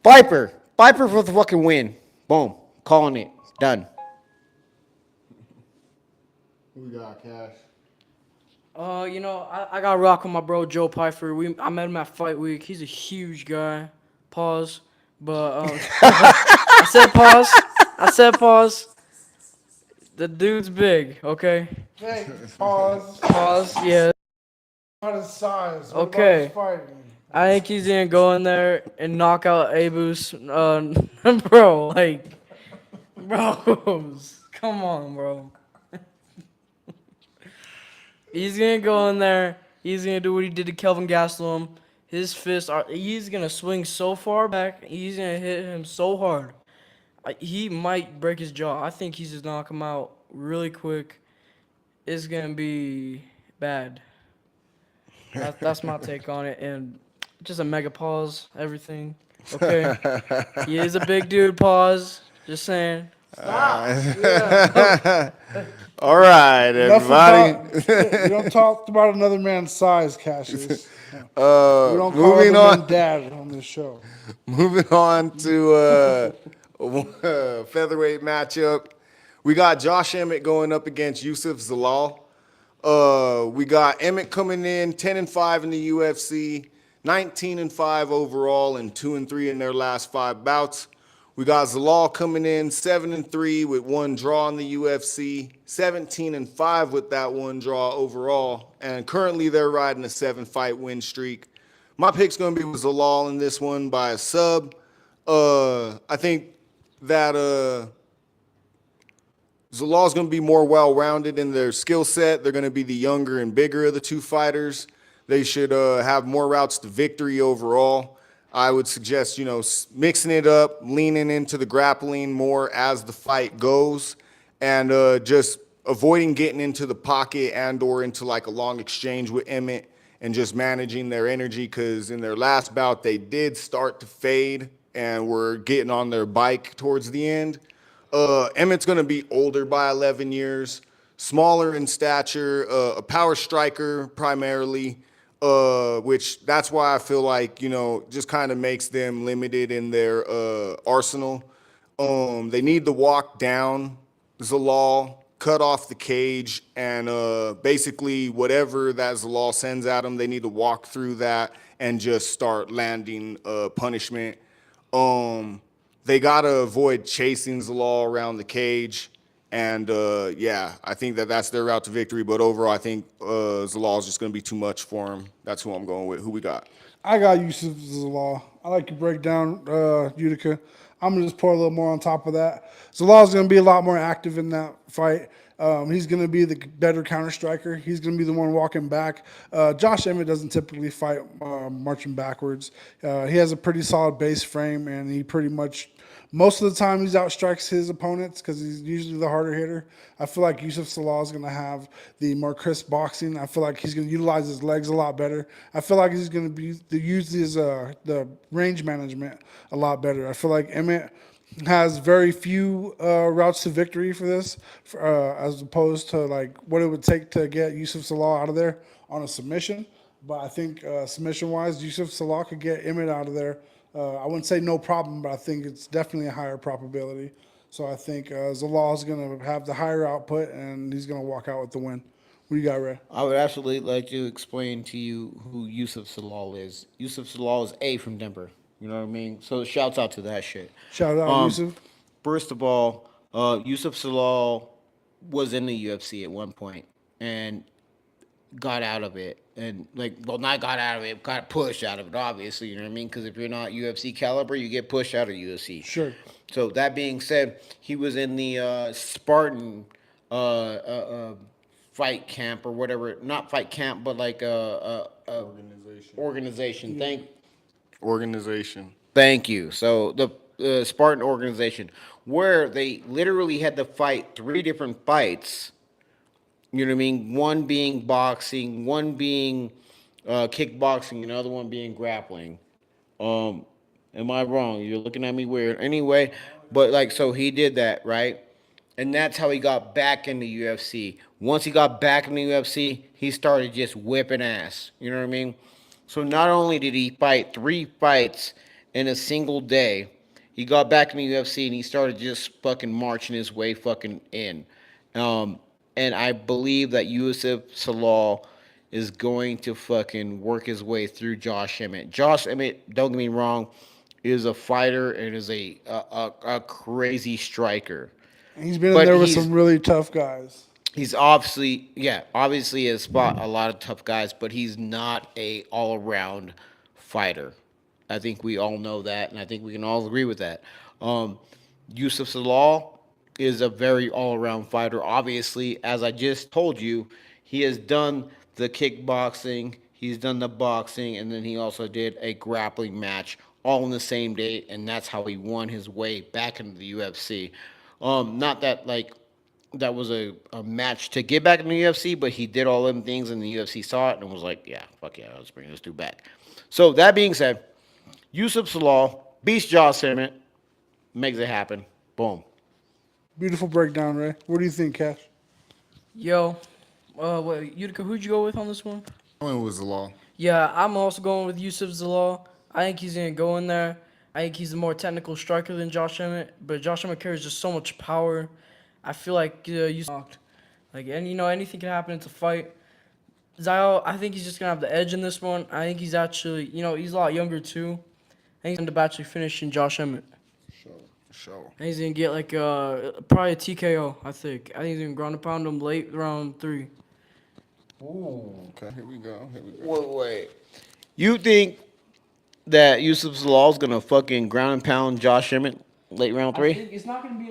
Piper. Piper for the fucking win. Boom. Calling it. Done. Who we got, Cash? I got rock with my bro Joe Pfeiffer. I met him at Fight Week. He's a huge guy. Pause. But I said pause. I said pause. The dude's big. Okay. Thanks. Pause. Pause. Yeah. What about his size? What about his Okay. fighting? I think he's gonna go in there and knock out Abus. Bro, like, bros, come on, bro. He's gonna go in there. He's gonna do what he did to Kelvin Gastelum. His fists are. He's gonna swing so far back. He's gonna hit him so hard. He might break his jaw. I think he's just knock him out really quick. It's gonna be bad. That's my take on it. And just a mega pause. Everything. Okay. He is a big dude. Pause. Just saying. Stop. Yeah. All right, Enough everybody. about. We don't talk about another man's size, Cassius. We don't call Moving other men on. dad on this show. Moving on to featherweight matchup. We got Josh Emmett going up against Yusuf Zalal. We got Emmett coming in 10-5 in the UFC, 19-5 overall, and 2-3 in their last 5 bouts. We got Zalal coming in 7-3 with 1 draw in the UFC, 17-5 with that 1 draw overall, and currently they're riding a 7-fight win streak. My pick's gonna be with Zalal in this one by a sub. I think that Zalal's going to be more well-rounded in their skill set. They're going to be the younger and bigger of the 2 fighters. They should have more routes to victory overall. I would suggest, mixing it up, leaning into the grappling more as the fight goes, and just avoiding getting into the pocket and or into like a long exchange with Emmett and just managing their energy, because in their last bout, they did start to fade and were getting on their bike towards the end. Emmett's going to be older by 11 years, smaller in stature, a power striker primarily, which that's why I feel like, just kind of makes them limited in their arsenal. They need to walk down Zalal, cut off the cage, and basically whatever that Zalal sends at them, they need to walk through that and just start landing punishment. They got to avoid chasing Zalal around the cage. And, I think that's their route to victory. But overall, I think Zalal is just going to be too much for him. That's who I'm going with. Who we got? I got Yusuf Zalal. I like your breakdown, Utica. I'm gonna just pour a little more on top of that. Zalal's gonna be a lot more active in that fight. He's gonna be the better counter striker. He's gonna be the one walking back. Josh Emmett doesn't typically fight marching backwards. He has a pretty solid base frame, and he pretty much most of the time he's outstrikes his opponents because he's usually the harder hitter. I feel like Yusuf Salah is going to have the more crisp boxing. I feel like he's going to utilize his legs a lot better. I feel like he's going to use his the range management a lot better. I feel like Emmett has very few routes to victory for this, as opposed to like what it would take to get Yusuf Salah out of there on a submission. But I think submission-wise, Yusuf Salah could get Emmett out of there. I wouldn't say no problem, but I think it's definitely a higher probability. So I think Zalal is going to have the higher output, and he's going to walk out with the win. What do you got, Ray? I would absolutely like to explain to you who Yusuf Salal is. Yusuf Salal is A from Denver. You know what I mean? So shouts out to that shit. Shout out, Um, Yusuf. First of all, Yusuf Salal was in the UFC at one point and got out of it. And not got out of it, got pushed out of it, obviously. You know what I mean? Because if you're not UFC caliber, you get pushed out of UFC. Sure. So that being said, he was in the Spartan fight camp or whatever. Not fight camp, but like Organization. organization. Organization. Thank you. So the Spartan organization, where they literally had to fight 3 different fights. You know what I mean? One being boxing, one being kickboxing, another one being grappling. Um, am I wrong? You're looking at me weird. Anyway, but so he did that, right? And that's how he got back in the UFC. Once he got back in the UFC, he started just whipping ass. You know what I mean? So not only did he fight 3 fights in a single day. He got back in the UFC and he started just fucking marching his way fucking in. Um, and I believe that Yusuf Salal is going to fucking work his way through Josh Emmett. Josh Emmett, don't get me wrong, is a fighter and is a crazy striker. And he's been in But there with some really tough guys. he's obviously has fought a lot of tough guys, but he's not a all around fighter. I think we all know that, and I think we can all agree with that. Yusuf Salal is a very all around fighter. Obviously, as I just told you, he has done the kickboxing, he's done the boxing, and then he also did a grappling match all in the same day, and that's how he won his way back into the UFC. Not that like that was a match to get back in the UFC, but he did all them things and the UFC saw it and was like, yeah, fuck yeah, let's bring this dude back. So that being said, Yusuf Salal beats Josh Emmett, makes it happen. Boom. Beautiful breakdown, Ray. What do you think, Cash? Yo, Utica, who'd you go with on this one? When was the law? Yeah, I'm also going with Yusuf Zalal. I think he's gonna go in there. I think he's a more technical striker than Josh Emmett, but Josh Emmett carries just so much power. I feel like Yusuf, like, and anything can happen. It's a fight. Zayal, I think he's just gonna have the edge in this one. I think he's actually, he's a lot younger too. I think he's gonna end up actually finishing Josh Emmett. Sure. And he's gonna get like probably a TKO. I think he's gonna ground and pound him late round 3. Okay, here we go. Wait. You think that Yusuf Salal is gonna fucking ground and pound Josh Emmett late round I 3? think it's not gonna be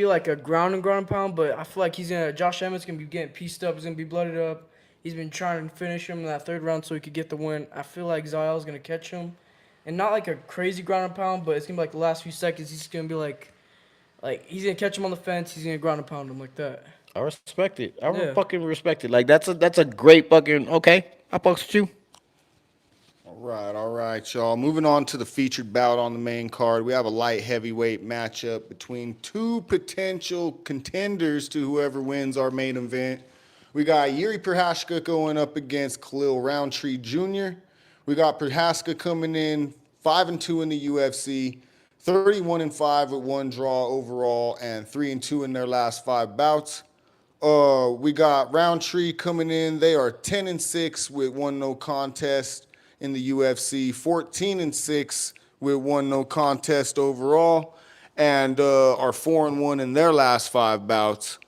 like a ground and pound, but I feel like Josh Emmett's gonna be getting pieced up. He's gonna be blooded up. He's been trying to finish him in that 3rd round so he could get the win. I feel like Zayal's gonna catch him, and not like a crazy ground and pound, but it's gonna be like the last few seconds. He's gonna be like he's gonna catch him on the fence. He's gonna ground and pound him like that. I respect it. I Yeah. fucking respect it. Like that's a great fucking okay. I fucks with you. All right, y'all. Moving on to the featured bout on the main card. We have a light heavyweight matchup between two potential contenders to whoever wins our main event. We got Yuri Prochazka going up against Khalil Roundtree Jr. We got Prochazka coming in 5-2 in the UFC, 31-5 with 1 draw overall, and 3-2 in their last 5 bouts. We got Roundtree coming in. They are 10-6 with 1 no contest in the UFC, 14-6 with 1 no contest overall, and are 4-1 in their last 5 bouts.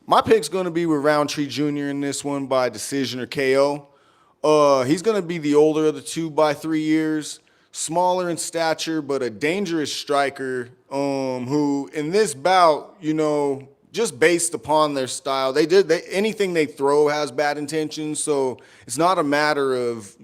My pick's going to be with Roundtree Jr. in this one by decision or KO. He's going to be the older of the two by 3 years, smaller in stature, but a dangerous striker who in this bout, just based upon their style, anything they throw has bad intentions. So it's not a matter of,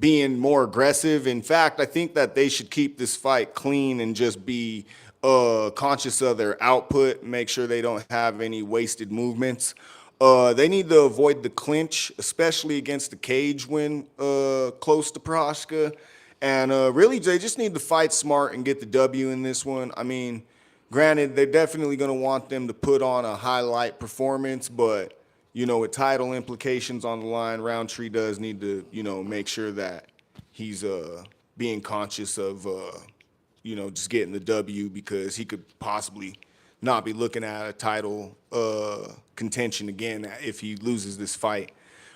being more aggressive. In fact, I think that they should keep this fight clean and just be conscious of their output, make sure they don't have any wasted movements. They need to avoid the clinch, especially against the cage when close to Prochazka. And really, they just need to fight smart and get the W in this one. I mean, granted, they're definitely going to want them to put on a highlight performance, but, with title implications on the line, Roundtree does need to, make sure that he's being conscious of, just getting the W, because he could possibly not be looking at a title contention again if he loses this fight.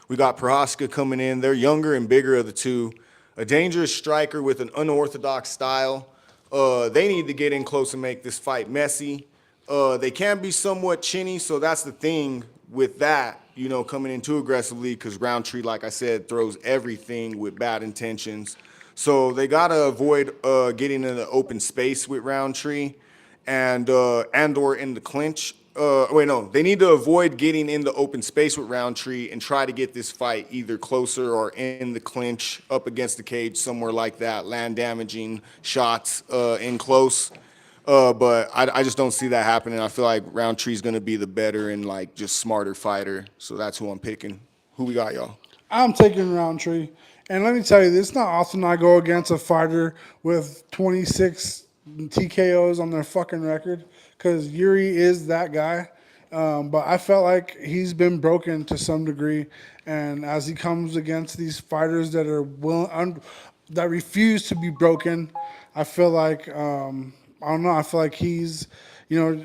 We got Prochazka coming in. They're younger and bigger of the two. A dangerous striker with an unorthodox style. They need to get in close and make this fight messy. They can be somewhat chinny, so that's the thing with that, coming in too aggressively, because Roundtree, like I said, throws everything with bad intentions. So they got to avoid getting in the open space with Roundtree and/or in the clinch. They need to avoid getting in the open space with Roundtree and try to get this fight either closer or in the clinch, up against the cage, somewhere like that, land damaging shots in close. But I just don't see that happening. I feel like Roundtree's going to be the better and just smarter fighter. So that's who I'm picking. Who we got, y'all? I'm taking Roundtree. And let me tell you, it's not often I go against a fighter with 26 TKOs on their fucking record, because Yuri is that guy. But I felt like he's been broken to some degree, and as he comes against these fighters that are that refuse to be broken, I feel like I don't know. I feel like he's, you know,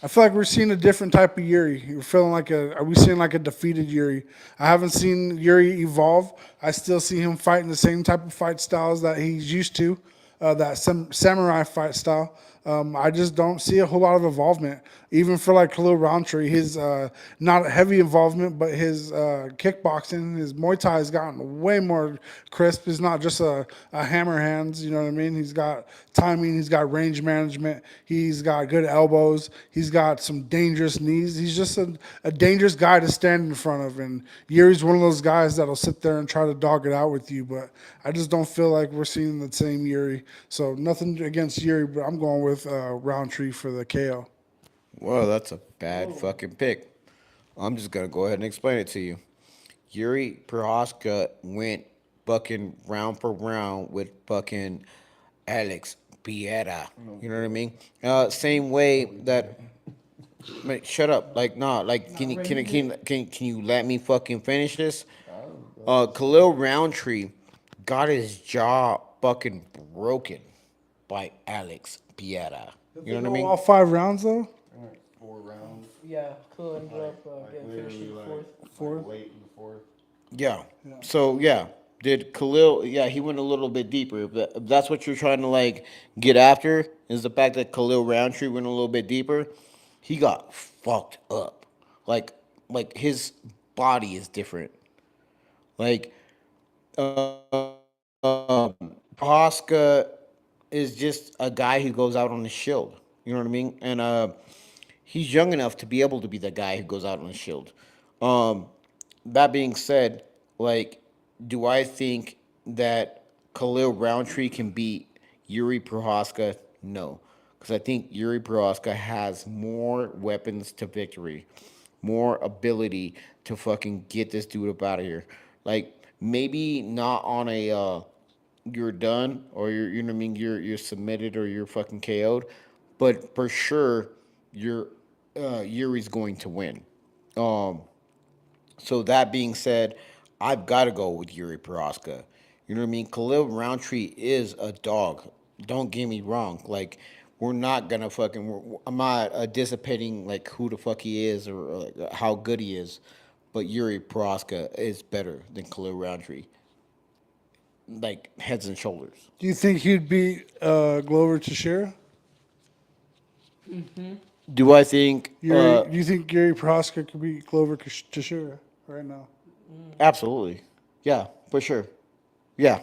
I feel like we're seeing a different type of Yuri. We're feeling like are we seeing like a defeated Yuri? I haven't seen Yuri evolve. I still see him fighting the same type of fight styles that he's used to, that samurai fight style. I just don't see a whole lot of involvement, even for like Khalil Roundtree. His not heavy involvement, but his kickboxing, his Muay Thai has gotten way more crisp. It's not just a hammer hands. You know what I mean? He's got timing. He's got range management. He's got good elbows. He's got some dangerous knees. He's just a dangerous guy to stand in front of. And Yuri's one of those guys that'll sit there and try to dog it out with you. But I just don't feel like we're seeing the same Yuri. So nothing against Yuri, but I'm going with Roundtree for the KO. Well, that's a bad fucking pick. I'm just gonna go ahead and explain it to you. Yuri Prohaska went fucking round for round with fucking Alex Piera. You know what I mean? Same way that. Mate, shut up! Like, nah. Like, can you let me fucking finish this? Khalil Roundtree got his jaw fucking broken by Alex Piera. You know what I mean? All 5 rounds though. 4 rounds. Yeah, Khalil ended up getting finished in the fourth. Fourth. Late in the fourth. Yeah. So yeah, did Khalil? Yeah, he went a little bit deeper. If that's what you're trying to like get after, is the fact that Khalil Roundtree went a little bit deeper. He got fucked up. Like his body is different. Like, Oscar is just a guy who goes out on the shield. You know what I mean? And he's young enough to be able to be the guy who goes out on the shield. Um, that being said, like, do I think that Khalil Roundtree can beat Yuri Prohaska? No, because I think Yuri Prohaska has more weapons to victory, more ability to fucking get this dude up out of here. Like, maybe not on a you're done or you're you know what I mean you're submitted or you're fucking KO'd, but for sure you're Yuri's going to win. Um, so that being said, I've got to go with Yuri Prohaska. You know what I mean? Khalil Roundtree is a dog. Don't get me wrong. Like, we're not gonna fucking. I'm not dissipating like who the fuck he is or like, how good he is, but Yuri Prohaska is better than Khalil Roundtree. Like heads and shoulders. Do you think he'd beat Glover Teixeira? Do I think? Do you think Gary Prohaska could beat Glover Teixeira right now? Absolutely. Yeah, for sure. Yeah.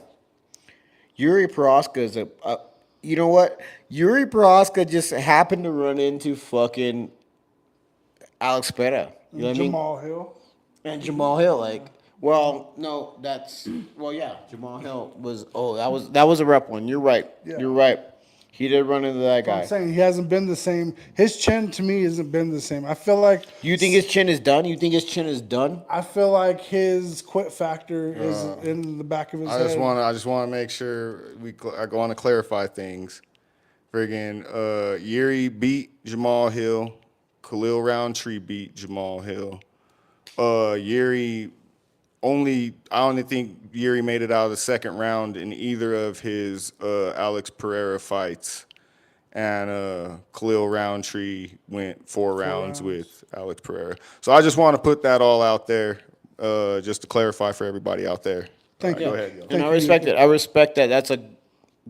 Yuri Prohaska is a you know what? Yuri Prohaska just happened to run into fucking Alex Pereira. You know what I mean? Jamal Hill. And Jamal Hill, like, well, no, that's well, yeah. Jamal Hill was that was a rep one. You're right. Yeah. You're right. He did run into that guy. I'm saying he hasn't been the same. His chin to me hasn't been the same. I feel like You think his chin is done? You think his chin is done? his quit factor is in the back of his head. I just want to make sure I want to clarify things. Friggin' Yuri beat Jamal Hill. Khalil Roundtree beat Jamal Hill. I only think Yuri made it out of the second round in either of his Alex Pereira fights. And Khalil Roundtree went 4 rounds with Alex Pereira. So I just want to put that all out there, just to clarify for everybody out there. Thank you. Go ahead. And I respect it. I respect that. That's a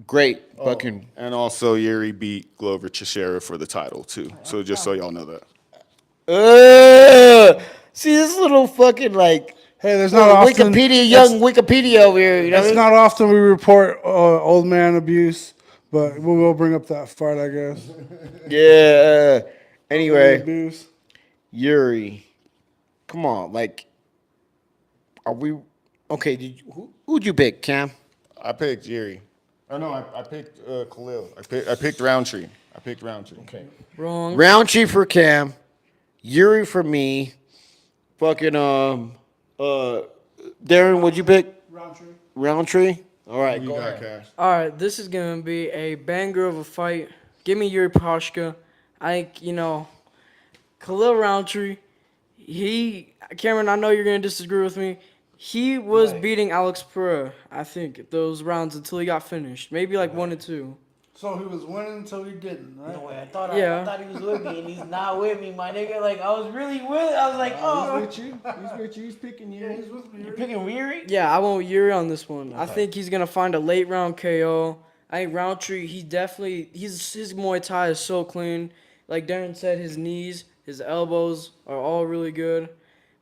great fucking. And also Yuri beat Glover Teixeira for the title too. So just so y'all know that. See this little fucking like Hey, there's not often young Wikipedia over here. You know, It's not often we report old man abuse, but we will bring up that fight, I guess. yeah. Anyway, Abuse. Yuri, come on, like, are we okay? Who'd you pick, Cam? I picked Yuri. Oh no, I picked Khalil. I picked Roundtree. Okay. Wrong. Roundtree for Cam, Yuri for me. Fucking Darren, what'd you pick? Roundtree. Roundtree. All right, You go got ahead. Cash. All right, this is gonna be a banger of a fight. Give me Yuri Prohaska. I think Khalil Roundtree, Cameron, I know you're gonna disagree with me. He was beating Alex Pereira, I think, those rounds until he got finished. Maybe like 1 and 2. So he was winning until he didn't, right? No way. I thought Yeah. I thought he was with me, and he's not with me, my nigga. Like I was really with. I was like, oh, He's with you. He's with you. He's picking you. He's with me. you're picking Weary. Yeah, I went with Yuri on this one. I think he's gonna find a late round KO. I think Roundtree, his Muay Thai is so clean. Like Darren said, his knees, his elbows are all really good.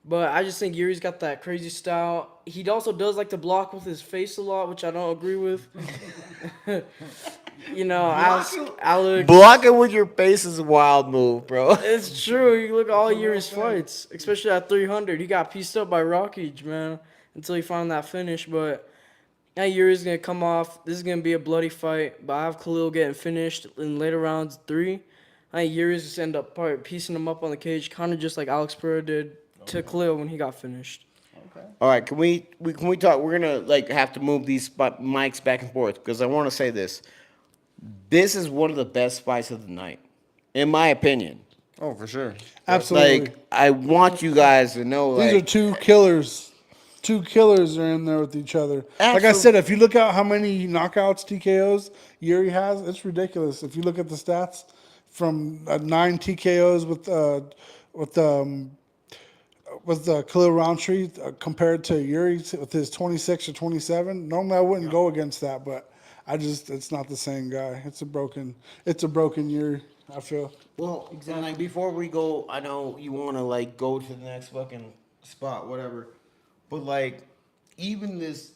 But I just think Yuri's got that crazy style. He also does like to block with his face a lot, which I don't agree with. You know, Alex. Blocking with your face is a wild move, bro. It's true. You look at all Yuri's fights, especially at 300. He got pieced up by Rockage, man, until he found that finish. But now Yuri's going to come off. This is going to be a bloody fight. But I have Khalil getting finished in later rounds 3. I think Yuri's going to end up probably piecing him up on the cage, kind of just like Alex Pereira did to Khalil when he got finished. All right, can we talk? We're gonna like have to move these mics back and forth because I want to say this. This is one of the best fights of the night, in my opinion. Oh, for sure. Absolutely. Like, I want you guys to know, These like, are two killers. Two killers are in there with each other. Like I Absolute- said, if you look at how many knockouts, TKOs Yuri has, it's ridiculous. If you look at the stats from 9 TKOs with Khalil Roundtree compared to Yuri with his 26 or 27, normally I wouldn't go against that, but it's not the same guy. It's a broken Yuri, I feel. well, exactly. Like before we go, I know you want to like go to the next fucking spot, whatever. But like, even this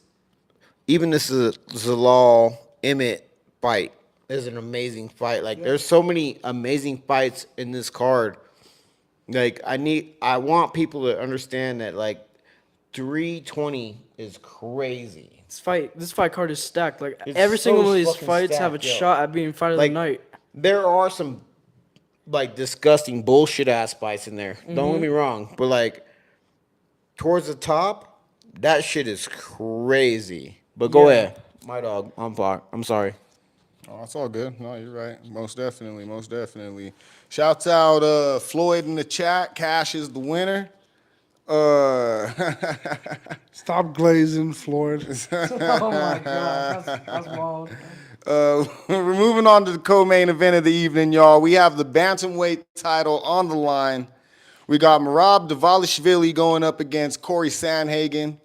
Zalal Emmett fight is an amazing fight. Like, there's so many amazing fights in this card. Like, I want people to understand that like 320 is crazy. This fight card is stacked. Like It's every so single one of these fucking fights have a stacked, yo. shot at being fight of Like, the night. there are some like disgusting bullshit ass fights in there. Don't get me wrong, but like towards the top, that shit is crazy. But go ahead, my dog. I'm sorry. Oh, it's all good. No, you're right. Most definitely. Most definitely. Shouts out Floyd in the chat. Cash is the winner. Stop glazing, Floyd. Oh my god, that's wild. We're moving on to the co-main event of the evening, y'all. We have the bantamweight title on the line. We got Merab Dvalishvili going up against Corey Sandhagen.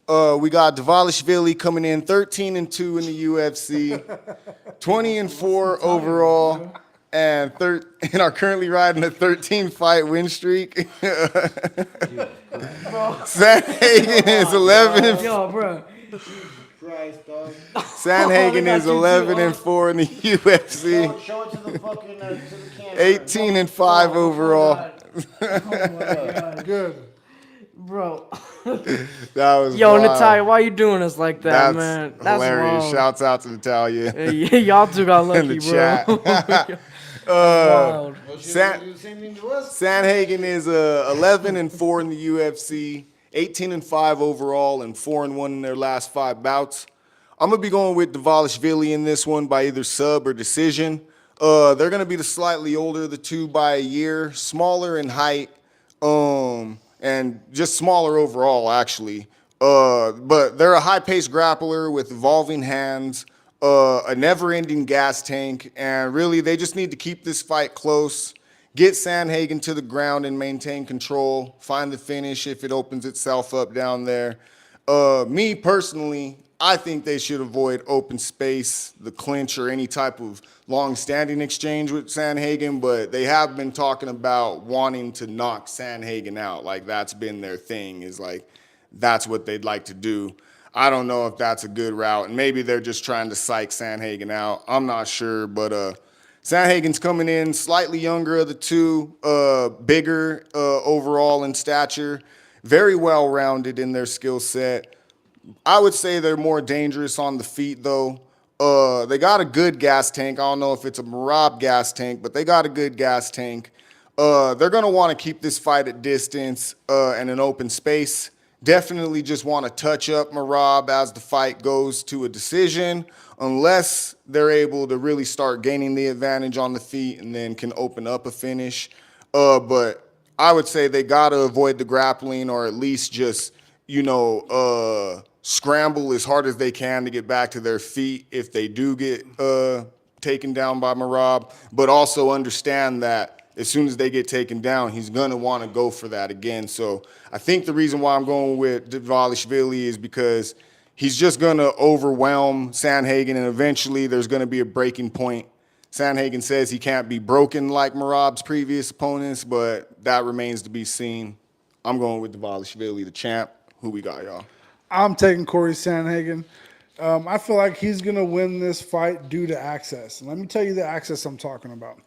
We got Dvalishvili coming in 13-2 in the UFC, 20-4 overall, and are currently riding a 13-fight win streak. Sandhagen is 11 Yo, bro. Christ, dog. Sandhagen is 11-4 in the UFC, Show it to the fucking to the camera. 18-5 overall. Good. Bro. That was Yo, wild. Natalia, why you doing us like that, That's man? That's hilarious. wild. Shouts out to Natalia Hey, y'all two got lucky, in the bro. chat. Wild. Sandhagen is 11-4 in the UFC, 18-5 overall, and 4-1 in their last 5 bouts. I'm gonna be going with Dvalishvili in this one by either sub or decision. They're gonna be the slightly older of the two by a year, smaller in height, and just smaller overall actually. But they're a high-paced grappler with evolving hands, a never-ending gas tank, and really they just need to keep this fight close, get Sandhagen to the ground and maintain control, find the finish if it opens itself up down there. Me personally, I think they should avoid open space, the clinch, or any type of long-standing exchange with Sandhagen, but they have been talking about wanting to knock Sandhagen out. Like, that's been their thing, is like, that's what they'd like to do. I don't know if that's a good route, and maybe they're just trying to psych Sandhagen out. I'm not sure, but Sandhagen's coming in slightly younger of the two, bigger overall in stature, very well-rounded in their skill set. I would say they're more dangerous on the feet, though. They got a good gas tank. I don't know if it's a Merab gas tank, but they got a good gas tank. They're going to want to keep this fight at distance and an open space. Definitely just want to touch up Merab as the fight goes to a decision, unless they're able to really start gaining the advantage on the feet and then can open up a finish. But I would say they got to avoid the grappling or at least just, scramble as hard as they can to get back to their feet if they do get taken down by Merab, but also understand that as soon as they get taken down, he's going to want to go for that again. So I think the reason why I'm going with Dvalishvili is because he's just going to overwhelm Sandhagen, and eventually there's going to be a breaking point. Sandhagen says he can't be broken like Merab's previous opponents, but that remains to be seen. I'm going with Dvalishvili, the champ. Who we got, y'all? I'm taking Corey Sandhagen. I feel like he's going to win this fight due to access. And let me tell you the access I'm talking about.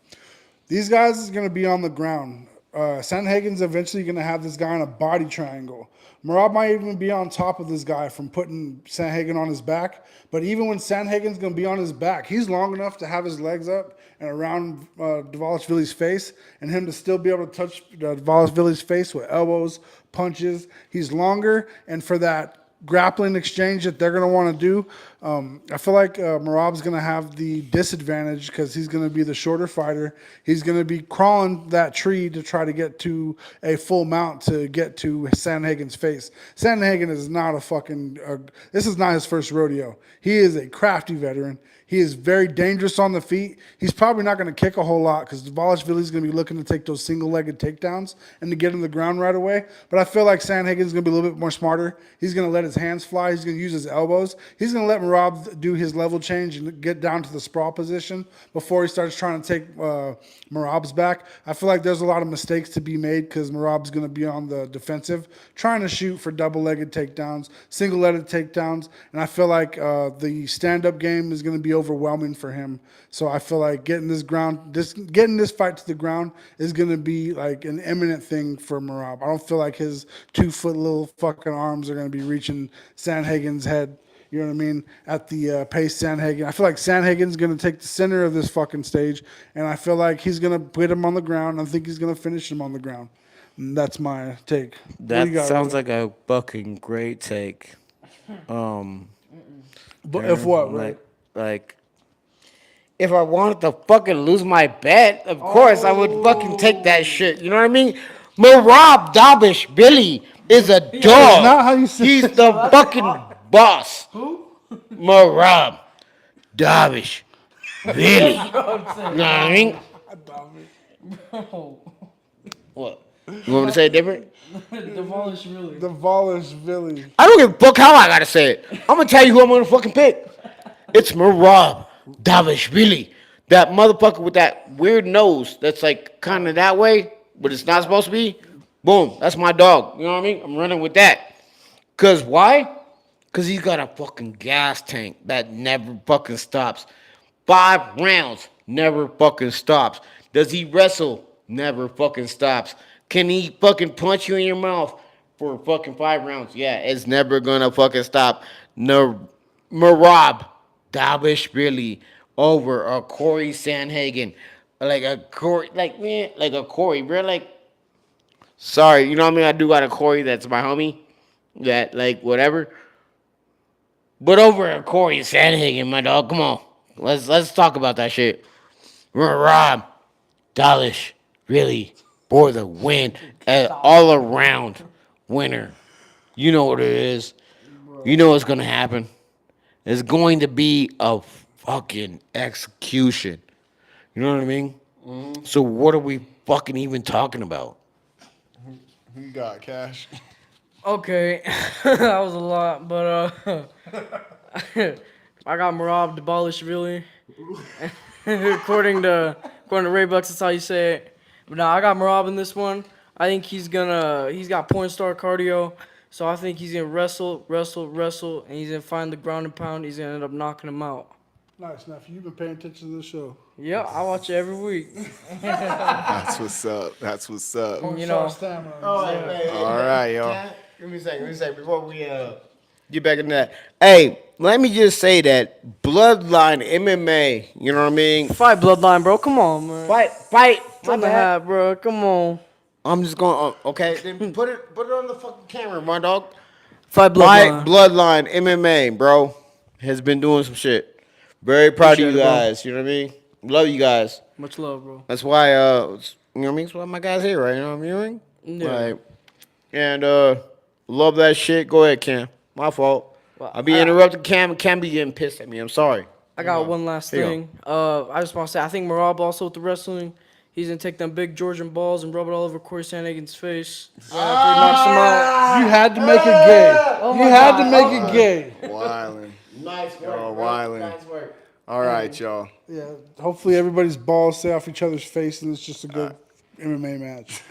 These guys is going to be on the ground. Sandhagen's eventually going to have this guy in a body triangle. Merab might even be on top of this guy from putting Sandhagen on his back. But even when Sandhagen's going to be on his back, he's long enough to have his legs up and around Dvalishvili's face, and him to still be able to touch Dvalishvili's face with elbows, punches. He's longer, and for that grappling exchange that they're going to want to do, I feel like Merab's going to have the disadvantage because he's going to be the shorter fighter. He's going to be crawling that tree to try to get to a full mount to get to Sandhagen's face. Sandhagen is not this is not his first rodeo. He is a crafty veteran. He is very dangerous on the feet. He's probably not going to kick a whole lot because Dvalishvili is going to be looking to take those single-legged takedowns and to get in the ground right away. But I feel like Sandhagen is going to be a little bit more smarter. He's going to let his hands fly. He's going to use his elbows. He's going to let Merab do his level change and get down to the sprawl position before he starts trying to take Merab's back. I feel like there's a lot of mistakes to be made because Merab's going to be on the defensive, trying to shoot for double-legged takedowns, single-legged takedowns, and I feel like the stand-up game is going to be overwhelming for him. So I feel like getting this fight to the ground is going to be like an imminent thing for Merab. I don't feel like his 2-foot little fucking arms are going to be reaching Sandhagen's head. You know what I mean? At the pace Sandhagen. I feel like Sandhagen's going to take the center of this fucking stage, and I feel like he's going to put him on the ground. I think he's going to finish him on the ground. And that's my take. That sounds like a fucking great take. But if what, right? Like, if I wanted to fucking lose my bet, of course I would fucking take that shit. You know what I mean? Merab Dvalishvili is a dog. That's not how you say He's it. the fucking boss. Who? Merab Dvalishvili. You know what I mean? What? You want me to say it different? Dvalishvili. I don't give a fuck how I gotta say it. I'm gonna tell you who I'm gonna fucking pick. It's Merab Dvalishvili. That motherfucker with that weird nose that's like kind of that way, but it's not supposed to be. Boom, that's my dog. You know what I mean? I'm running with that. Cause why? Cause he's got a fucking gas tank that never fucking stops. 5 rounds, never fucking stops. Does he wrestle? Never fucking stops. Can he fucking punch you in your mouth for fucking 5 rounds? Yeah, it's never gonna fucking stop. No, Merab Dvalishvili over a Corey Sandhagen, like a Corey, bro. Like, sorry, you know what I mean? I do got a Corey that's my homie, that like whatever. But over a Corey Sandhagen, my dog, come on, let's talk about that shit. Merab Dvalishvili for the win, all around winner. You know what it is. You know what's gonna happen. It's going to be a fucking execution. You know what I mean? Mm-hmm. So what are we fucking even talking about? Who you got, Cash? Okay, that was a lot, but I got Merab Dvalishvili. according to Ray Bucks, that's how you say it. But no, I got Merab in this one. I think he's got point star cardio. So I think he's gonna wrestle, and he's gonna find the ground and pound. He's gonna end up knocking him out. Nice, nephew. You've been paying attention to the show. Yeah, I watch it every week. That's what's up. That's what's up. You know. All right, y'all. Give me a second. Before we get back in that. Hey, let me just say that Bloodline MMA, you know what I mean? Fight Bloodline, bro. Come on, man. Fight. My bad, bro. Come on. I'm just going. Okay, then put it on the fucking camera, my dog. Fight Bloodline. Bloodline MMA, bro, has been doing some shit. Very proud of you Appreciate it, bro. guys. You know what I mean? Love you guys. Much love, bro. That's why You know what I mean? That's why my guy's here, right? You know what I mean? Yeah. Like, and love that shit. Go ahead, Cam. My fault. Well, I'll be interrupting Cam. Cam be getting pissed at me. I'm sorry. I got one last Here you thing. I just want to say, I think Marab also with the wrestling, he's gonna take them big Georgian balls and rub it all over Corey Sandhagen's face. After he knocks him out. You had to make it gay. You had to make it gay. Wildin'. Nice work. Oh, bro. wildin'. Nice work. All right, y'all. Yeah. Hopefully everybody's balls stay off each other's face and it's just a good MMA match.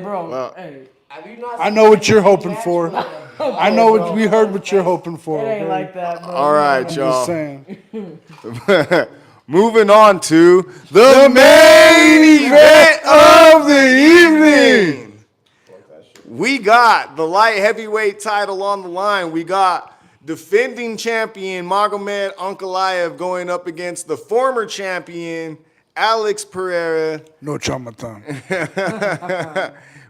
Bro, hey, Have you not I seen know what that you're match hoping with for. a- I know what we heard what you're hoping for. it ain't okay? like that, bro. All right, I'm y'all. just saying. Moving on to the main event of the evening. We got the light heavyweight title on the line. We got defending champion Magomed Ankalaev going up against the former champion Alex Pereira. No chamatan.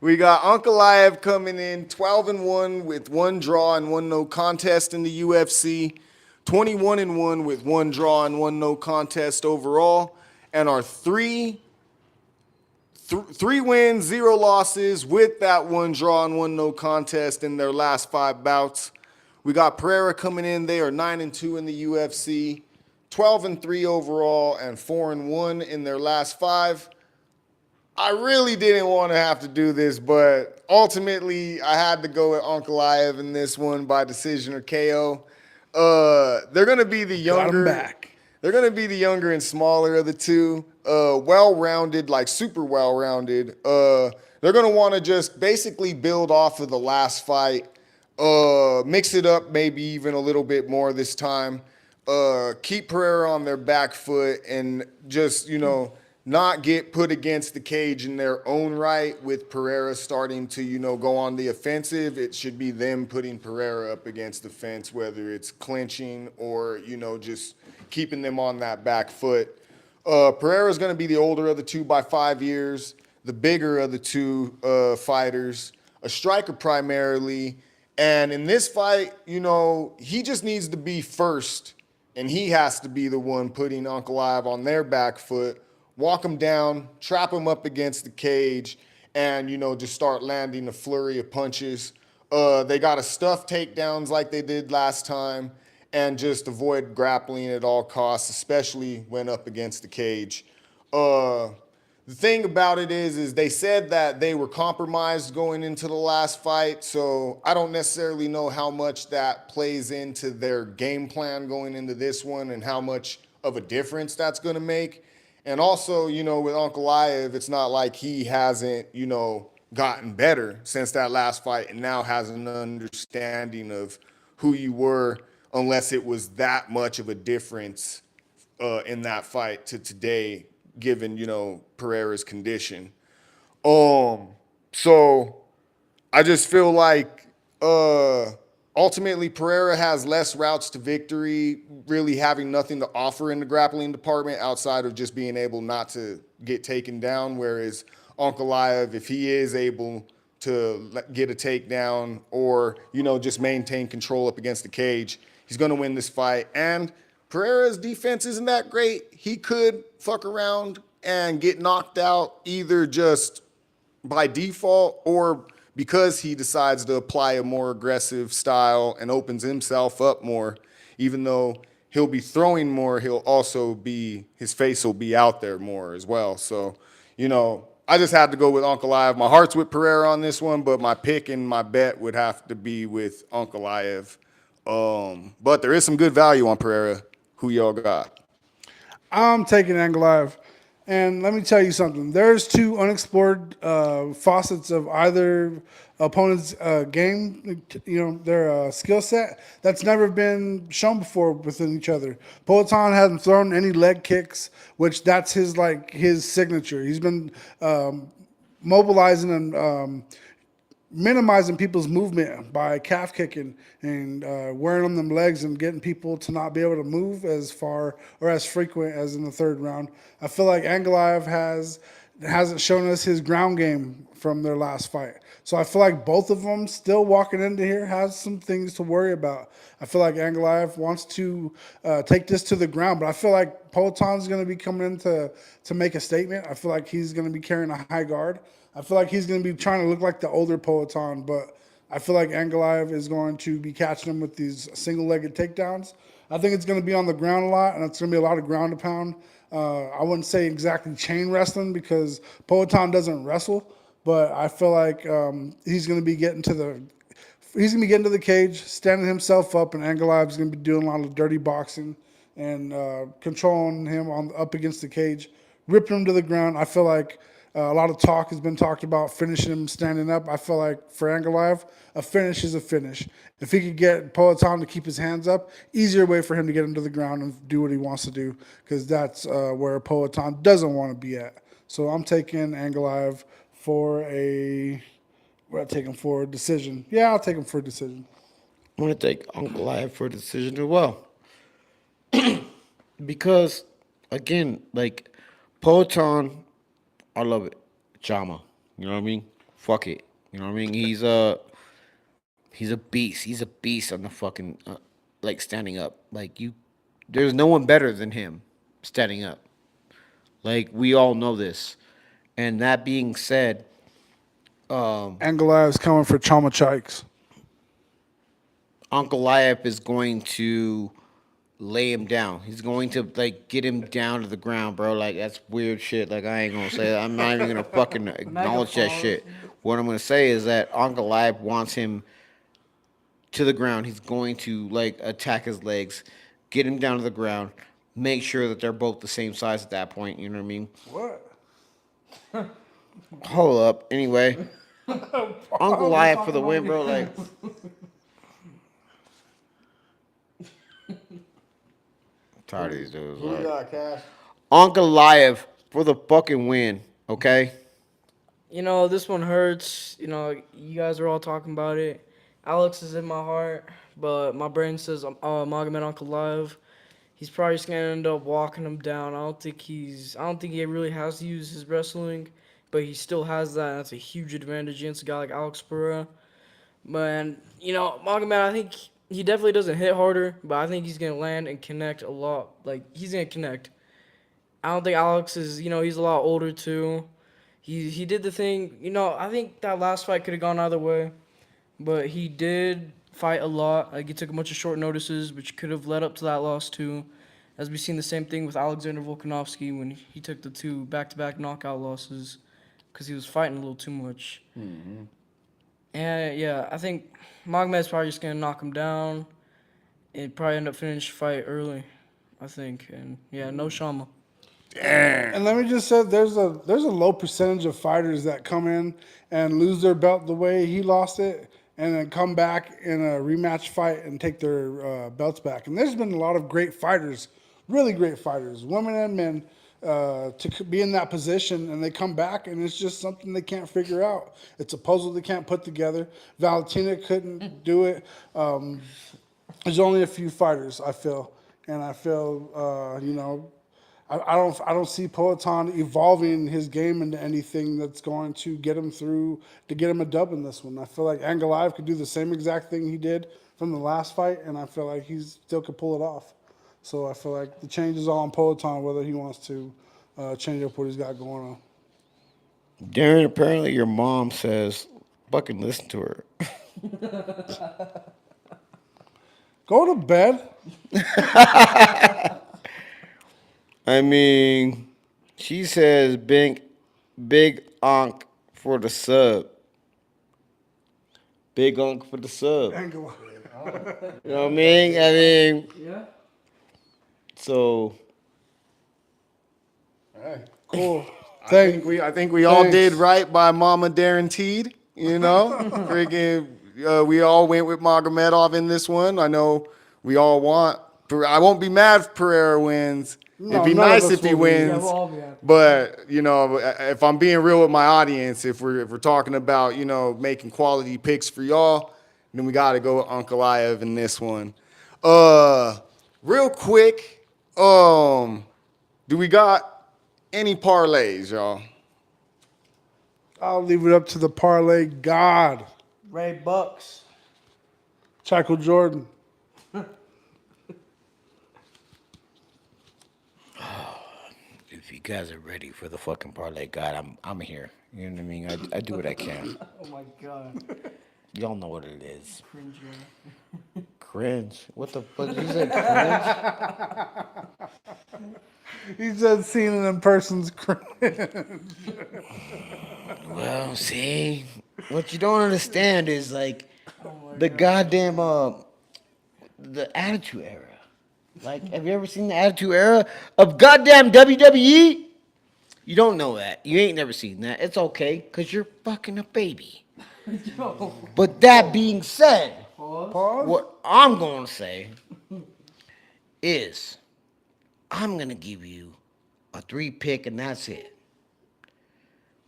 We got Ankalaev coming in 12-1 with one draw and one no contest in the UFC. 21-1 with one draw and one no contest overall. And our three wins, 0 losses with that one draw and one no contest in their last 5 bouts. We got Pereira coming in. They are 9-2 in the UFC, 12-3 overall, and 4-1 in their last 5. I really didn't want to have to do this, but ultimately I had to go with Ankalaev in this one by decision or KO. They're gonna be the Got him younger. back. They're gonna be the younger and smaller of the two. Well-rounded, like super well-rounded. They're gonna want to just basically build off of the last fight. Mix it up maybe even a little bit more this time. Keep Pereira on their back foot and just, not get put against the cage in their own right with Pereira starting to, go on the offensive. It should be them putting Pereira up against the fence, whether it's clinching or, just keeping them on that back foot. Pereira's going to be the older of the two by 5 years, the bigger of the two fighters, a striker primarily. And in this fight, he just needs to be first, and he has to be the one putting Ankalaev on their back foot, walk him down, trap him up against the cage, and, just start landing a flurry of punches. They got to stuff takedowns like they did last time and just avoid grappling at all costs, especially when up against the cage. The thing about it is they said that they were compromised going into the last fight, so I don't necessarily know how much that plays into their game plan going into this one and how much of a difference that's going to make. And also, with Ankalaev, it's not like he hasn't, gotten better since that last fight and now has an understanding of who you were, unless it was that much of a difference in that fight to today, given, Pereira's condition. So I just feel like ultimately Pereira has less routes to victory, really having nothing to offer in the grappling department outside of just being able not to get taken down, whereas Ankalaev, if he is able to get a takedown or, just maintain control up against the cage, he's going to win this fight. And Pereira's defense isn't that great. He could fuck around and get knocked out either just by default or because he decides to apply a more aggressive style and opens himself up more. Even though he'll be throwing more, his face will be out there more as well. So, I just had to go with Ankalaev. My heart's with Pereira on this one, but my pick and my bet would have to be with Ankalaev. But there is some good value on Pereira. Who y'all got? I'm taking Ankalaev. And let me tell you something. There's 2 unexplored facets of either opponent's game, their skill set that's never been shown before within each other. Poatan hasn't thrown any leg kicks, which that's his signature. He's been mobilizing and minimizing people's movement by calf kicking and wearing on them legs and getting people to not be able to move as far or as frequent as in the 3rd round. I feel like Ankalaev has hasn't shown us his ground game from their last fight. So I feel like both of them still walking into here has some things to worry about. I feel like Ankalaev wants to take this to the ground, but I feel like Poaton's going to be coming in to make a statement. I feel like he's going to be carrying a high guard. I feel like he's going to be trying to look like the older Poaton, but I feel like Ankalaev is going to be catching him with these single-legged takedowns. I think it's going to be on the ground a lot, and it's going to be a lot of ground to pound. I wouldn't say exactly chain wrestling because Poaton doesn't wrestle, but I feel like he's going to be getting to the cage, standing himself up, and Ankalaev's going to be doing a lot of dirty boxing and controlling him up against the cage, ripping him to the ground. I feel like a lot of talk has been talked about finishing him standing up. I feel like for Ankalaev, a finish is a finish. If he could get Poaton to keep his hands up, easier way for him to get him to the ground and do what he wants to do, because that's where Poaton doesn't want to be at. So I'm taking Ankalaev for a decision. Yeah, I'll take him for a decision. I'm going to take Ankalaev for a decision as well. Because, again, like, Poaton, I love it. Chama. You know what I mean? Fuck it. You know what I mean? He's a beast. He's a beast on the fucking, like, standing up. Like, there's no one better than him standing up. Like, we all know this. And that being said, Ankalaev's coming for Chama Chikes. Ankalaev is going to lay him down. He's going to like get him down to the ground, bro. Like that's weird shit. Like I ain't gonna say that. I'm not even gonna fucking acknowledge that shit. What I'm gonna say is that Ankalaev wants him to the ground. He's going to like attack his legs, get him down to the ground, make sure that they're both the same size at that point. You know what I mean? What? Hold up. Anyway, Ankalaev for the win, bro. Like. Tired of these dudes. Who you got, Cash? Ankalaev for the fucking win, okay? You know, this one hurts. You know, you guys are all talking about it. Alex is in my heart, but my brain says Magomed Ankalaev. He's probably just gonna end up walking him down. I don't think he really has to use his wrestling, but he still has that. And that's a huge advantage against a guy like Alex Pereira. But you know, Magomed, I think he definitely doesn't hit harder, but I think he's gonna land and connect a lot. Like he's gonna connect. I don't think Alex is. You know, he's a lot older too. He did the thing. You know, I think that last fight could have gone either way, but he did fight a lot. Like he took a bunch of short notices, which could have led up to that loss too. As we've seen the same thing with Alexander Volkanovski when he took the 2 back-to-back knockout losses because he was fighting a little too much. Mm-hmm. And yeah, I think Magomed's probably just gonna knock him down and probably end up finishing the fight early. I think, and yeah, no Shama. And let me just say, there's a low percentage of fighters that come in and lose their belt the way he lost it, and then come back in a rematch fight and take their belts back. And there's been a lot of great fighters, really great fighters, women and men, to be in that position, and they come back, and it's just something they can't figure out. It's a puzzle they can't put together. Valentina couldn't do it. There's only a few fighters, I feel, and I feel, you know. I don't see Poaton evolving his game into anything that's going to get him through to get him a dub in this one. I feel like Ankalaev could do the same exact thing he did from the last fight, and I feel like he still could pull it off. So I feel like the change is all on Poaton, whether he wants to change up what he's got going on. Darren, apparently your mom says, fucking listen to her. Go to bed. I mean, she says big onk for the sub. Big onk for the sub. Ankalaev. You know what I mean? Yeah. So. Hey. Cool. I think we all Thanks. did right by Mama Guaranteed. You know, freaking, we all went with Magomedov in this one. I know we all want. I won't be mad if Pereira wins. No, It'd be none of nice us if he will be. Yeah, wins. we'll all be happy. But you know, if I'm being real with my audience, if we're talking about making quality picks for y'all, then we got to go with Ankalaev in this one. Real quick, do we got any parlays, y'all? I'll leave it up to the parlay god, Ray Bucks. Michael Jordan. If you guys are ready for the fucking parlay god, I'm here. You know what I mean? I do what I can. Oh my god. Y'all know what it is. Cringe. Cringe. What the fuck? You said cringe? He said seeing it in person's cringe. Well, see, what you don't understand is like the goddamn the Attitude Era. Like, have you ever seen the Attitude Era of goddamn WWE? You don't know that. You ain't never seen that. It's okay, cause you're fucking a baby. But that being said, Pause. what I'm gonna say is I'm gonna give you a 3-pick and that's it.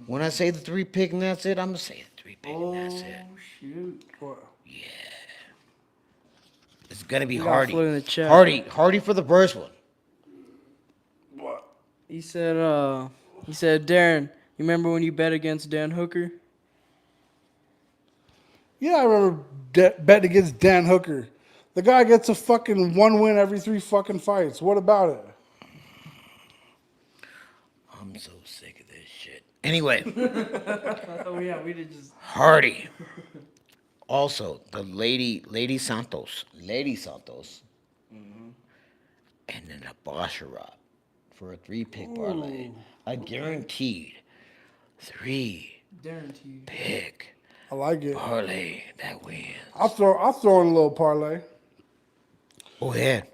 When I say the 3-pick and that's it, I'm gonna say the 3-pick and that's it. Shoot. It's gonna be got Hardy. Floyd in the chat. Hardy for the first one. He said, Darren, you remember when you bet against Dan Hooker? Yeah, I remember betting against Dan Hooker. The guy gets a fucking 1 win every 3 fucking fights. What about it? I'm so sick of this shit. Anyway, Oh yeah, we did just. Hardy. Also, the Lady Santos. And then a Basharat for a 3-pick parlay. A guaranteed 3-pick Guaranteed. I like it. parlay that wins. I'll throw in a little parlay. Go ahead.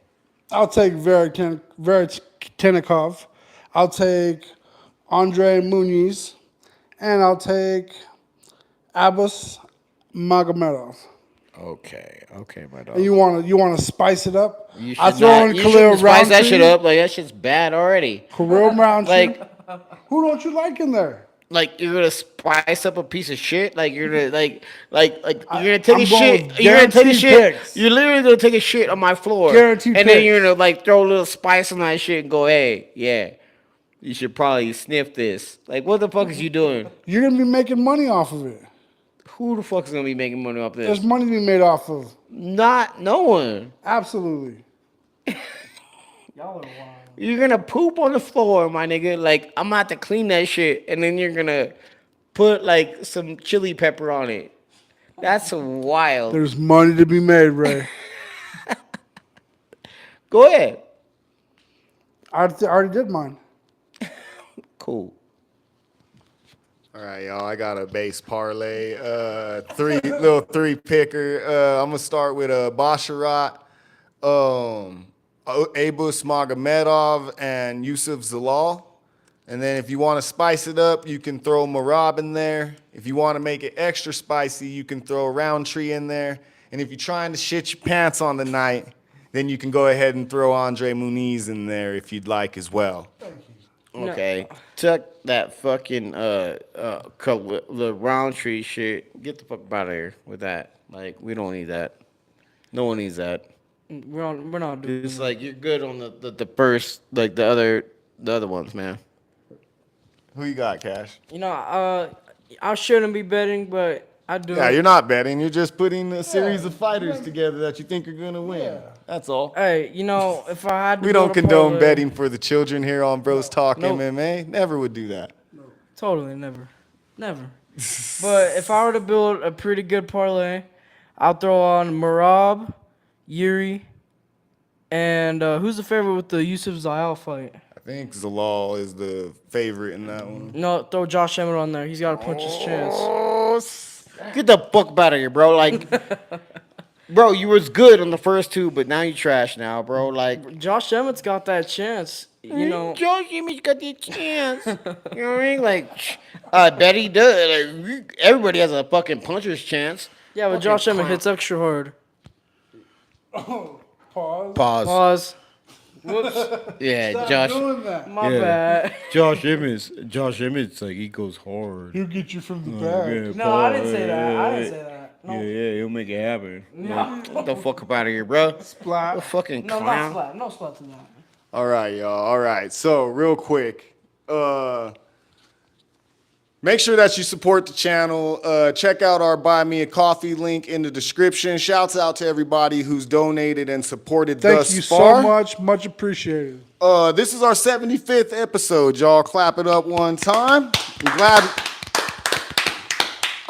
I'll take Veritenikov. I'll take Andre Muniz. And I'll take Abbas Magomedov. Okay, my dog. And you wanna spice it up? You I should throw not- in you Khalil shouldn't spice that shit Roundtree. up. Like, that shit's bad already. Khalil Roundtree. Like, Who don't you like in there? like you're gonna spice up a piece of shit. Like you're gonna like you're gonna take I'm a going shit. with You're gonna take a guaranteed shit. picks. You're literally gonna take a shit on my floor. Guaranteed And then picks. you're gonna like throw a little spice on that shit and go, hey, yeah, you should probably sniff this. Like, what the fuck is you doing? You're gonna be making money off of it. Who the fuck is gonna be making money off this? There's money to be made off of. Not no one. Absolutely. Y'all are wild. You're gonna poop on the floor, my nigga. Like, I'm gonna have to clean that shit, and then you're gonna put like some chili pepper on it. That's wild. There's money to be made, Ray. Go ahead. I already did mine. Cool. All right, y'all. I got a base parlay, little 3-picker. I'm gonna start with Basharat, Abus Magomedov, and Yusuf Zalal. And then if you want to spice it up, you can throw Marab in there. If you want to make it extra spicy, you can throw Roundtree in there. And if you're trying to shit your pants on the night, then you can go ahead and throw Andre Muniz in there if you'd like as well. Okay. Tuck that fucking the Roundtree shit. Get the fuck out of here with that. Like, we don't need that. No one needs that. We're not doing. It's like you're good on the first, like the other ones, man. Who you got, Cash? You know, I shouldn't be betting, but I do. Yeah, you're not betting. You're just putting a series of fighters together that you think are going to win. That's all. Hey, you know, if I had to. We build don't a condone parlay- betting for the children here on Bros Talk Nope. MMA. Never would do that. Totally, never. But if I were to build a pretty good parlay, I'll throw on Marab, Yuri, and who's the favorite with the Yusuf Zayal fight? I think Zalal is the favorite in that one. No, throw Josh Emmett on there. He's got a puncher's chance. Oh, get the fuck out of here, bro. Like, bro, you was good on the first 2, but now you trash now, bro. Like, Josh Emmett's got that chance. You know, Josh Jimmy's got the chance. You know what I mean? Like, I bet he does. Like, everybody has a fucking puncher's chance. yeah, but Josh Emmett hits extra hard. Pause. Pause. Pause. Yeah, Stop Josh. doing that. My bad. Josh Emmett, like, he goes hard. He'll get you from the back. No, I didn't say that. I didn't say that. No, he'll make it happen. Like, get the fuck up out of here, bro. Splat. The fucking no, not clown. splat. No splat to that. All right, y'all. All right. So, real quick. Make sure that you support the channel. Check out our Buy Me a Coffee link in the description. Shouts out to everybody who's donated and supported Thank thus you far. so much. Much appreciated. This is our 75th episode, y'all. Clap it up one time.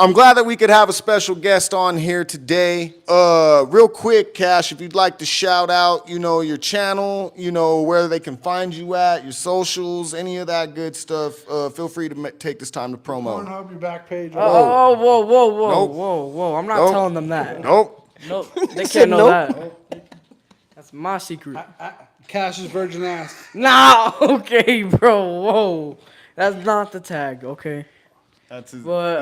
I'm glad that we could have a special guest on here today. Real quick, Cash, if you'd like to shout out, your channel, where they can find you at, your socials, any of that good stuff, feel free to take this time to promo. Pornhub, your back page. Oh, whoa, Nope. whoa. I'm not Nope. telling them that. Nope. Nope. They can't know that. That's my secret. Cash's virgin ass. Nah, okay, bro. Whoa. That's not the tag, okay? That's his, But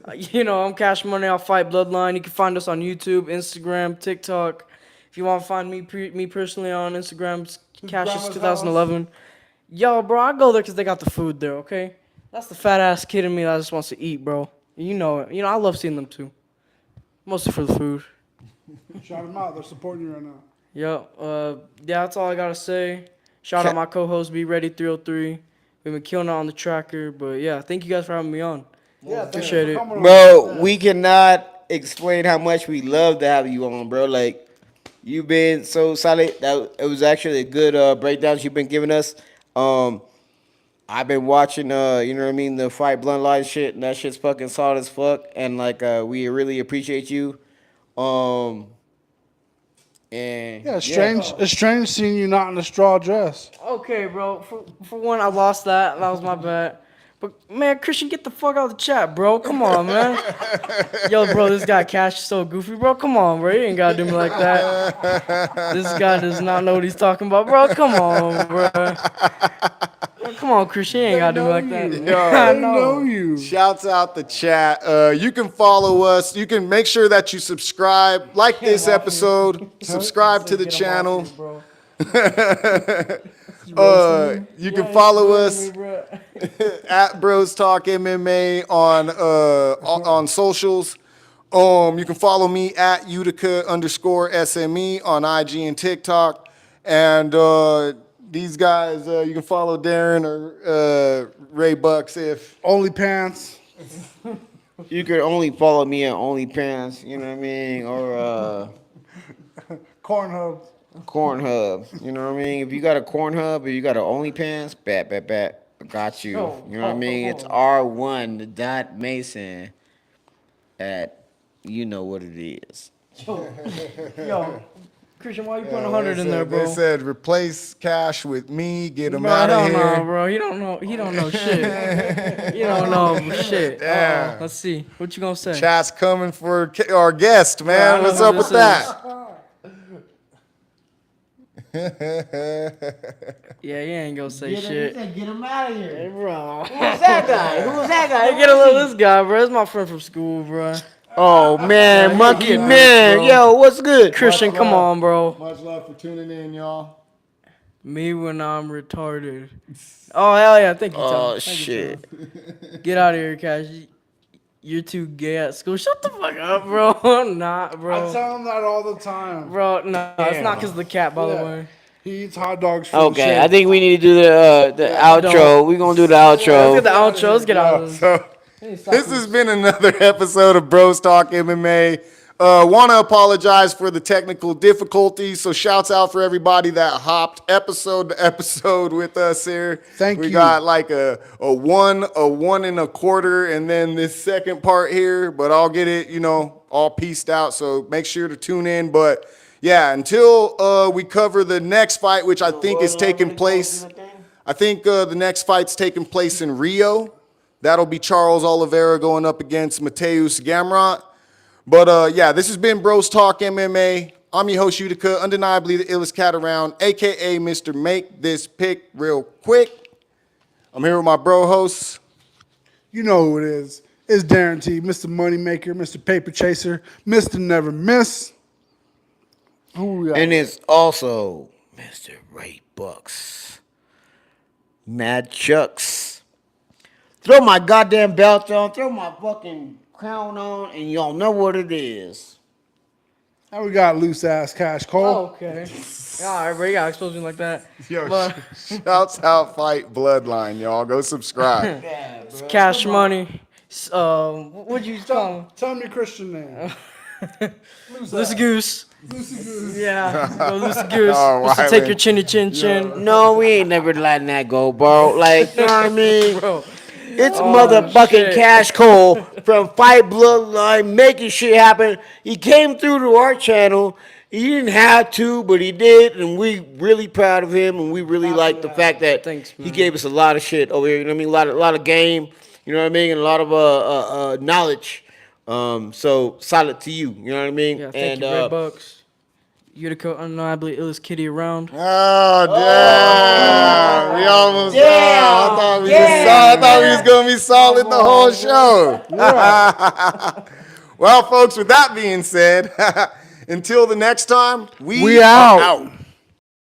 I'm Cash Money. I'll fight Bloodline. You can find us on YouTube, Instagram, TikTok. If you want to find me personally on Instagram, it's Cassius 2011. Yo, bro, I go there because they got the food there. Okay, that's the fat ass kid in me that just wants to eat, bro. You know it. I love seeing them too. Mostly for the food. Shout them out. They're supporting you right now. Yeah, that's all I gotta say. Shout out my co-host, Be Ready 303. We've been killing it on the tracker, but yeah, thank you guys for having me on. Yeah, Appreciate it. Bro, we cannot explain how much we love to have you on, bro. Like, you've been so solid. That it was actually a good breakdowns you've been giving us. I've been watching, the Fight Bloodline shit, and that shit's fucking solid as fuck. And we really appreciate you. And Yeah, strange. It's strange seeing you not in a straw dress. Okay, bro. For one, I lost that. That was my bad. But man, Christian, get the fuck out of the chat, bro. Come on, man. Yo, bro, this guy Cash is so goofy, bro. Come on, bro. You ain't gotta do me like that. This guy does not know what he's talking about, bro. Come on, bro. Come on, Christian. You ain't gotta do me like that. I know you. Shouts out the chat. You can follow us. You can make sure that you subscribe, like this episode, subscribe to the channel. You can follow us at Bros Talk MMA on socials. You can follow me at Utica_SME on IG and TikTok. And these guys, you can follow Darren or Ray Bucks if OnlyPants. you could only follow me on OnlyPants, you know what I mean? Or Cornhub. Cornhub, you know what I mean? If you got a Cornhub or you got an OnlyPants, bet, got you. You know what I mean? It's R1.Mason at, you know what it is. Yo, Christian, why you putting 100 in there, bro? They said replace Cash with me, get him Bro, out of I don't know, here. bro. He don't know shit. You don't know shit. Damn. Let's see. What you gonna say? Chat's coming for our guest, I man. know What's who up with this that? Yeah, you ain't gonna say Get shit. him, get him out of here. Hey, bro. Who's that guy? Who's that guy? Hey, get a little this guy, bro. It's my friend from school, bro. Oh man, you Monkey get Man, this, bro. yo, what's good? Christian, come on, bro. Much love for tuning in, y'all. Me when I'm retarded. Oh hell yeah, thank you, Tom. Oh Thank you, shit. Tom. Get out of here, Cash. You're too gay at school. Shut the fuck up, bro. I'm not, I bro. tell him that all the time. Bro, no, it's not because of the cat, by the Yeah. way. He eats hot dogs for Okay, the I shade. think we need to do the outro. We're gonna do the Let's get outro. the outro. Let's get out of this. So this has been another episode of Bros Talk MMA. Want to apologize for the technical difficulties. So shouts out for everybody that hopped episode to episode with us here. Thank we you. got like a 1 1/4, and then this second part here. But I'll get it, all pieced out. So make sure to tune in. But yeah, until we cover the next fight, which I think is taking place. I think the next fight's taking place in Rio. That'll be Charles Oliveira going up against Mateus Gamrot. But yeah, this has been Bros Talk MMA. I'm your host, Utica, undeniably the illest cat around, a.k.a. Mr. Make This Pick Real Quick. I'm here with my bro hosts. You know who it is. It's Darren T, Mr. Moneymaker, Mr. Paper Chaser, Mr. Never Miss. Who we got? And it's also Mr. Ray Bucks. Mad Chucks. Throw my goddamn belt on, throw my fucking crown on, and y'all know what it is. And we got loose ass Cash Cole. Oh, okay. All right, bro. You gotta expose me like that. Yo, But- shouts out Fight Bloodline, y'all. Go subscribe. Yeah, bro. Cash Money. What'd you call him? Tell me your Christian name. Loosey Goose. Yeah, go Loosey Goose. Oh, Just to Wyland. take your chinny chin chin. No, we ain't never letting that go, bro. Like, you know what I mean? Bro, It's motherfucking shit. Cash Cole from Fight Bloodline making shit happen. He came through to our channel. He didn't have to, but he did, and we really proud of him, and we really like the fact that Thanks, he man. gave us a lot of shit over here. You know what I mean? A lot of game. You know what I mean? And a lot of knowledge. So solid to you. You know what I mean? yeah, thank you, Red Bucks. Utica, undeniably illest kitty around. Oh, damn. We almost I thought we was going to be solid the whole show. Well, folks, with that being said, until the next time, we out. out.